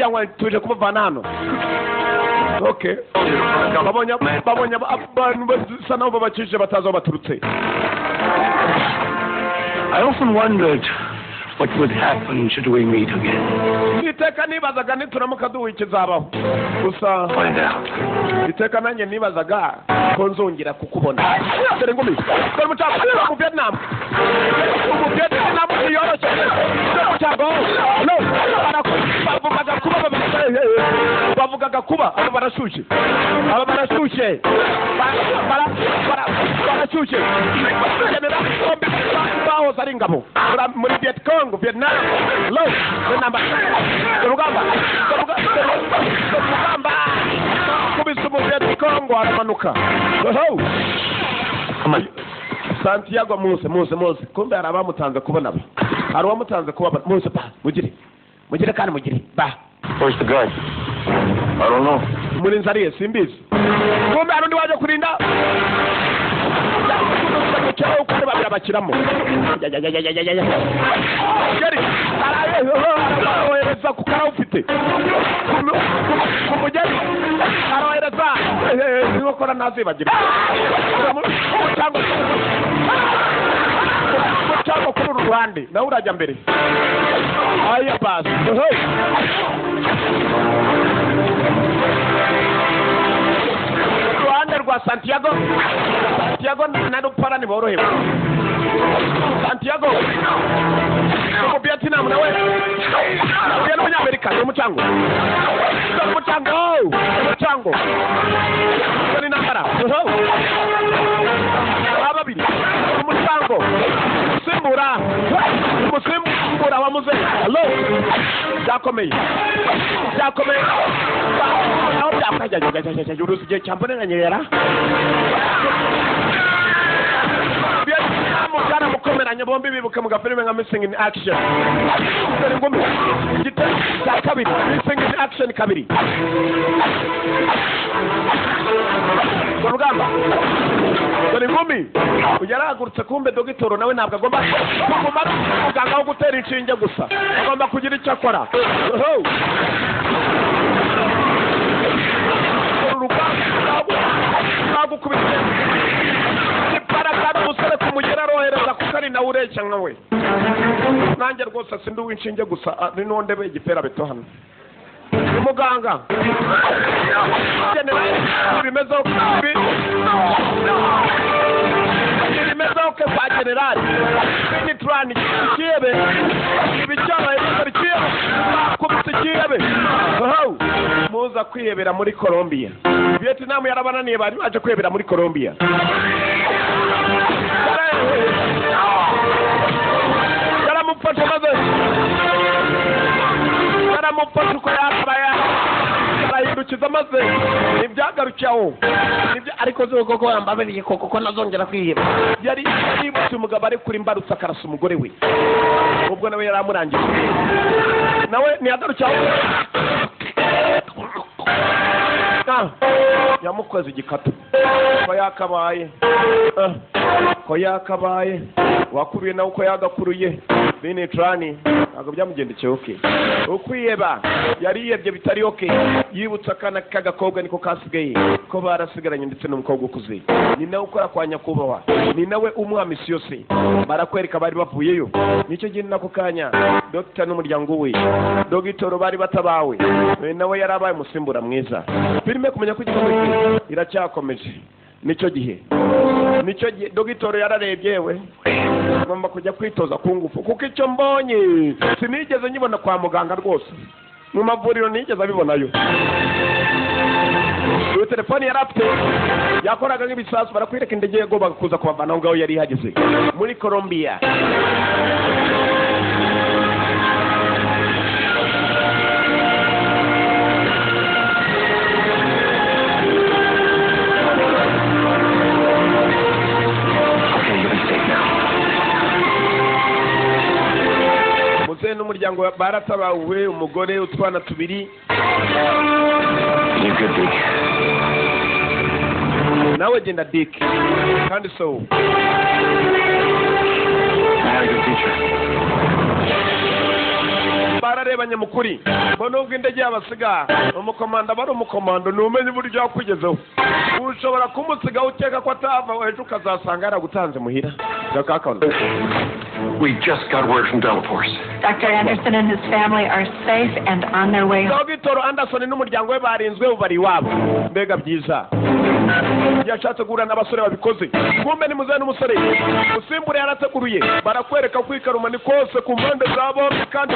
ngo tuje kubavana hano. Okay. Babonye abantu basa naho babakije batazi aho baturutse. I often wondered what would happen should we meet again. Iteka nibazaga nituramuka duhuye ikizabaho. Gusa Find out. iteka nanjye nibazaga ko nzongera kukubona. Dore ngumi. Dore mucyangwa mu Vietnam. Mu Vietnam yoroshye. Mucyangwa. No. Bavugaga kuba aba barashushe. Aba barashushe. Barashushe. General Kombi baho ari ingabo. Muri Viet Cong, Vietnam. Hello. Namba. Rugamba. Kubisa mu Viet Cong aramanuka. Ho. Come on. Santiago Mose. Kumbe arabamutanze kubona aba. Hari wamutanze kuba Mose ba. Mugire kandi mugire. Ba. Where's the guy? I don't know. Murinzi ariye simbizi. Kumbe hari undi waje kurinda. Cyaho kandi babira bakiramo. Geri. Arayohereza ku kara ufite. Kumugeri. Arayohereza. Niho kora nazibagira. Mucyango kuri Rwanda. Nawe urajya mbere. Aya basi. Rwanda rwa Santiago na Rupara ni borohewe. Santiago mu Vietnam nawe ugiye no Amerika no mucyango ni nambara ababiri umucyango musimbura wa muze. Hello byakomeye aho byakajajajaja yuruzi gihe cyambone na nyera Mugana mukomeranye bombi bibuka mu gafilime nka Missing in Action. Dore ngumi gite cya kabiri Missing in Action kabiri. Rugamba. Dore ngumi ugeragurutse kumbe dogitoro nawe ntabwo agomba kumara muganga wo gutera inshinge gusa. Agomba kugira icyo akora. Nagukubise iparaka n'umusore kumugera rohereza kuko ari nawe ureshya nkawe. Nanjye rwose sindi uw'inshinge gusa ari nondebe igipera beto hano. Muganga bimezeho kwa generali ni trani kiebe ibicyaba ibicyaba kubita kiebe muza kwiyebera muri Colombia. Vietnam yarabananiye bari baje kwiyebera muri Colombia. Yaramufasha maze uko yakabaya arahindukiza maze ibyagarukiyeho ariko z'ubwoko yambabiriye koko nazongera kwiheba. Yari yibutse umugabo ari kuri mbarutse akarasa umugore we ubwo nawe yaramurangije nawe ntiyagarukiyeho yamukoze igikatu ko yakabaye wakuruye nawe uko yagakuruye bene trani ntabwo byamugendekeye okay. Ukwiyeba yari yebye bitari okay. Yibutsa akana k'agakobwa niko kasigaye ko barasigaranye ndetse n'umukobwa ukuze. Ni nawe ukora kwa nyakubahwa, ni nawe umuha misi yose barakwereka bari bavuyeyo. Nicyo gihe nako kanya Dr. n'umuryango we dogitoro bari batabawe nawe yarabaye musimbura mwiza. Filime kumenya ko igikomeye iracyakomeje. Nicyo gihe dogitoro yararebye we ngomba kujya kwitoza ku ngufu kuko icyo mbonye sinigeze nyibona kwa muganga rwose mu mavuriro nigeze abibonayo. Iyo telefone yarapte yakoraga nk'ibisasu barakwereka indege yagombaga kuza kubavana aho ngaho yari ihageze muri Colombia. N'umuryango baratabawe umugore utwana tubiri nawe genda Dick kandi so barare bararebanye mu kuri ngo nubwo indege yabasiga umukomando aba ari umukomando ntumenye uburyo yakugezeho ushobora kumusigaho ukeka ko atava ejo ukazasanga yaragutanze muhira We just got word from Delta Force. Dr. Anderson and his family are safe and on their way home. Dr. Anderson n'umuryango we barinzwe ubari wabo mbega byiza yashatse guhura n'abasore babikoze kumbe ni muze n'umusore usimbure yarateguruye barakwereka kwikaruma ni kose ku mpande zabo kandi